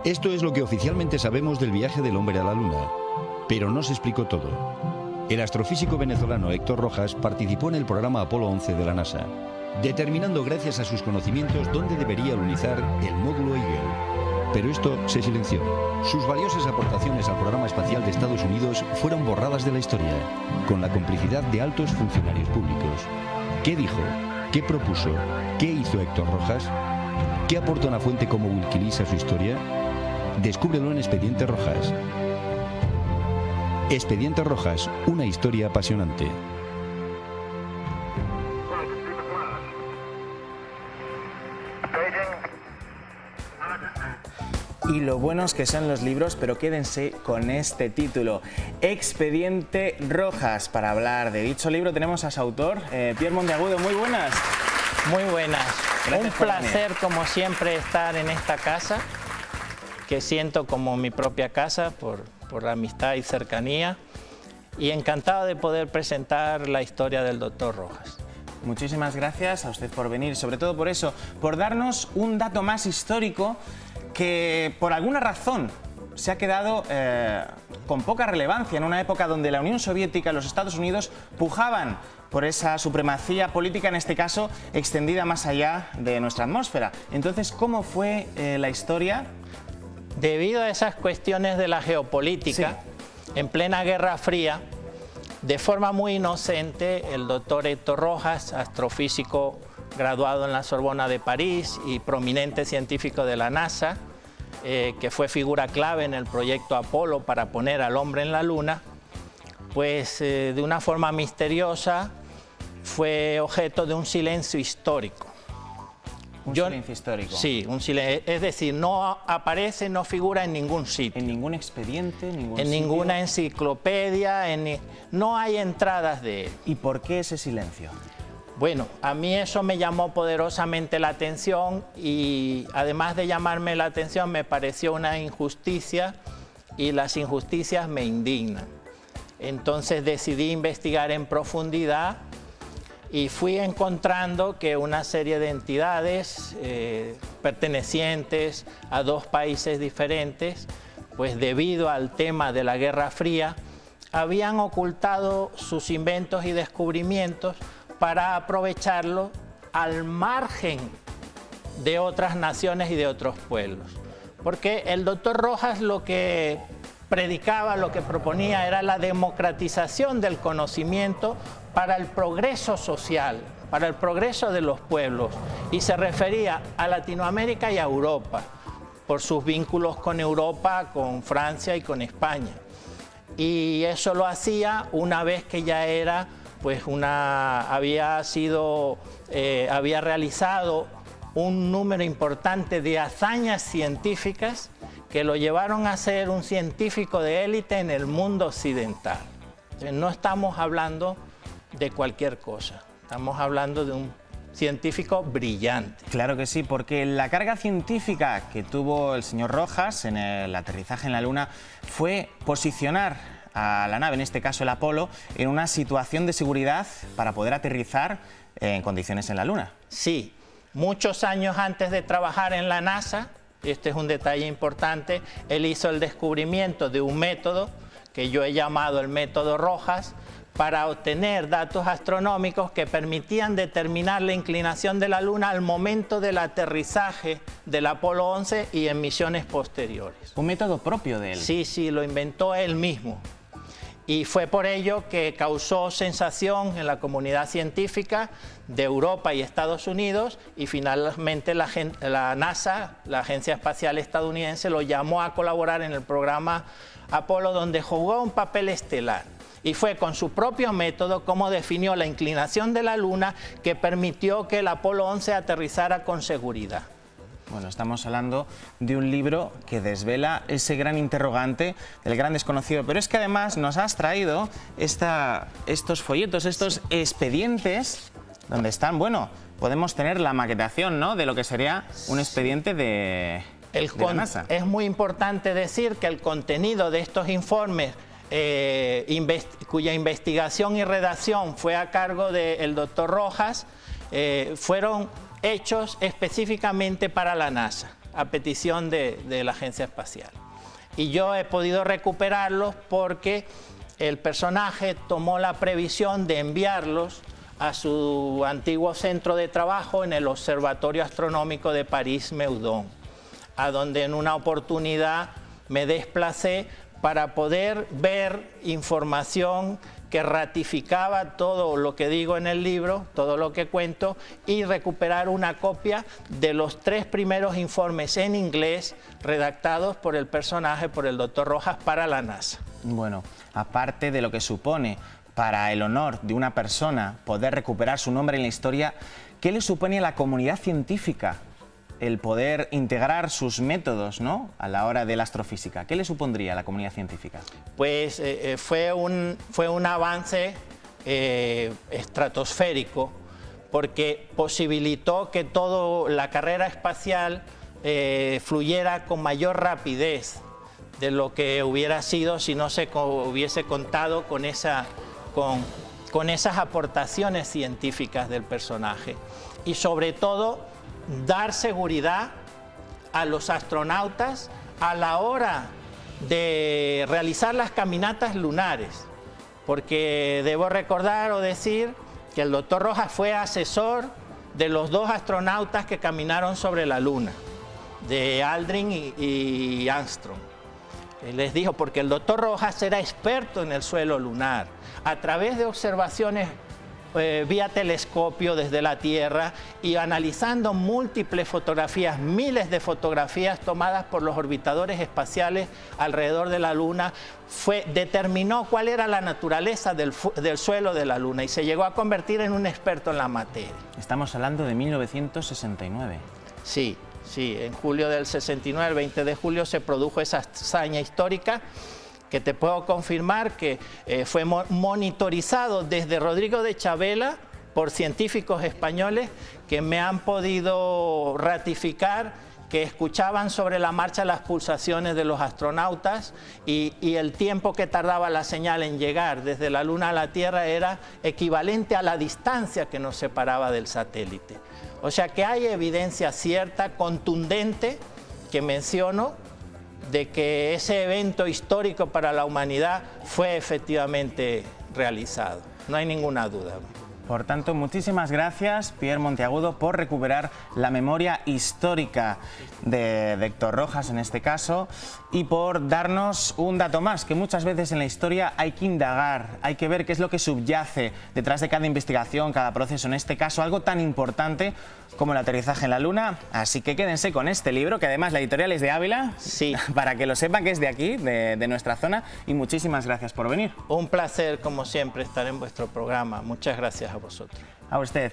Esto es lo que oficialmente sabemos del viaje del hombre a la Luna, pero no se explicó todo. El astrofísico venezolano Héctor Rojas participó en el programa Apolo 11 de la NASA, determinando gracias a sus conocimientos dónde debería alunizar el módulo Eagle. Pero esto se silenció. Sus valiosas aportaciones al programa espacial de Estados Unidos fueron borradas de la historia, con la complicidad de altos funcionarios públicos. ¿Qué dijo? ¿Qué propuso? ¿Qué hizo Héctor Rojas? ¿Qué aporta una fuente como Wikileaks a su historia? Descúbrelo en Expediente Rojas. Expediente Rojas, una historia apasionante. Y lo buenos que son los libros, pero quédense con este título, Expediente Rojas. Para hablar de dicho libro tenemos a su autor, Pierre Monteagudo. Muy buenas. Muy buenas. Gracias. Un placer, como siempre, estar en esta casa, que siento como mi propia casa por la amistad y cercanía. Y encantado de poder presentar la historia del doctor Rojas. Muchísimas gracias a usted por venir, sobre todo por eso, por darnos un dato más histórico que por alguna razón se ha quedado con poca relevancia en una época donde la Unión Soviética y los Estados Unidos pujaban por esa supremacía política, en este caso extendida más allá de nuestra atmósfera. Entonces, ¿cómo fue la historia? Debido a esas cuestiones de la geopolítica, sí, en plena Guerra Fría, de forma muy inocente, el doctor Héctor Rojas, astrofísico graduado en la Sorbona de París y prominente científico de la NASA, que fue figura clave en el proyecto Apolo para poner al hombre en la Luna, pues de una forma misteriosa fue objeto de un silencio histórico. Silencio histórico. Sí, un silencio, es decir, no aparece, no figura en ningún sitio. En ningún expediente, en ninguna enciclopedia, no hay entradas de él. ¿Y por qué ese silencio? Bueno, a mí eso me llamó poderosamente la atención y además de llamarme la atención me pareció una injusticia y las injusticias me indignan. Entonces decidí investigar en profundidad y fui encontrando que una serie de entidades pertenecientes a dos países diferentes, pues debido al tema de la Guerra Fría, habían ocultado sus inventos y descubrimientos para aprovecharlo al margen de otras naciones y de otros pueblos. Porque el doctor Rojas lo que predicaba, lo que proponía era la democratización del conocimiento para el progreso social, para el progreso de los pueblos, y se refería a Latinoamérica y a Europa, por sus vínculos con Europa, con Francia y con España. Y eso lo hacía una vez que ya era pues había realizado un número importante de hazañas científicas que lo llevaron a ser un científico de élite en el mundo occidental. Entonces, no estamos hablando de cualquier cosa, estamos hablando de un científico brillante. Claro que sí, porque la carga científica que tuvo el señor Rojas en el aterrizaje en la Luna fue posicionar a la nave, en este caso el Apolo, en una situación de seguridad para poder aterrizar en condiciones en la Luna. Sí, muchos años antes de trabajar en la NASA, este es un detalle importante, él hizo el descubrimiento de un método que yo he llamado el método Rojas, para obtener datos astronómicos que permitían determinar la inclinación de la Luna al momento del aterrizaje del Apolo 11 y en misiones posteriores. ¿Un método propio de él? Sí, sí, lo inventó él mismo. Y fue por ello que causó sensación en la comunidad científica de Europa y Estados Unidos, y finalmente la NASA, la Agencia Espacial Estadounidense, lo llamó a colaborar en el programa Apolo, donde jugó un papel estelar. Y fue con su propio método como definió la inclinación de la Luna que permitió que el Apolo 11 aterrizara con seguridad. Bueno, estamos hablando de un libro que desvela ese gran interrogante del gran desconocido, pero es que además nos has traído estos folletos, estos expedientes, donde están, bueno, podemos tener la maquetación, ¿no?, de lo que sería un expediente de la NASA. Es muy importante decir que el contenido de estos informes, cuya investigación y redacción fue a cargo del doctor Rojas, fueron hechos específicamente para la NASA. a petición de la Agencia Espacial. Y yo he podido recuperarlos porque el personaje tomó la previsión de enviarlos a su antiguo centro de trabajo en el Observatorio Astronómico de París-Meudon, a donde en una oportunidad me desplacé para poder ver información que ratificaba todo lo que digo en el libro, todo lo que cuento, y recuperar una copia de los 3 primeros informes en inglés redactados por el personaje, por el Dr. Rojas, para la NASA. Bueno, aparte de lo que supone para el honor de una persona poder recuperar su nombre en la historia, ¿qué le supone a la comunidad científica el poder integrar sus métodos, ¿no?, a la hora de la astrofísica? ¿Qué le supondría a la comunidad científica? Pues fue un avance estratosférico, porque posibilitó que toda la carrera espacial fluyera con mayor rapidez de lo que hubiera sido si no se hubiese contado con esas aportaciones científicas del personaje. Y sobre todo, dar seguridad a los astronautas a la hora de realizar las caminatas lunares, porque debo recordar o decir que el Dr. Rojas fue asesor de los 2 astronautas que caminaron sobre la Luna, de Aldrin y Armstrong. Les dijo, porque el Dr. Rojas era experto en el suelo lunar, a través de observaciones vía telescopio desde la Tierra y analizando múltiples fotografías, miles de fotografías tomadas por los orbitadores espaciales alrededor de la Luna, determinó cuál era la naturaleza del suelo de la Luna y se llegó a convertir en un experto en la materia. Estamos hablando de 1969. Sí, en julio del 69, el 20 de julio, se produjo esa hazaña histórica, que te puedo confirmar que fue monitorizado desde Rodrigo de Chavela por científicos españoles que me han podido ratificar que escuchaban sobre la marcha las pulsaciones de los astronautas y el tiempo que tardaba la señal en llegar desde la Luna a la Tierra era equivalente a la distancia que nos separaba del satélite. O sea que hay evidencia cierta, contundente, que menciono, de que ese evento histórico para la humanidad fue efectivamente realizado. No hay ninguna duda. Por tanto, muchísimas gracias, Pierre Monteagudo, por recuperar la memoria histórica de Héctor Rojas, en este caso, y por darnos un dato más, que muchas veces en la historia hay que indagar, hay que ver qué es lo que subyace detrás de cada investigación, cada proceso, en este caso, algo tan importante como el aterrizaje en la Luna. Así que quédense con este libro, que además la editorial es de Ávila, sí, para que lo sepan, que es de aquí, de nuestra zona, y muchísimas gracias por venir. Un placer, como siempre, estar en vuestro programa. Muchas gracias a vosotros. A usted.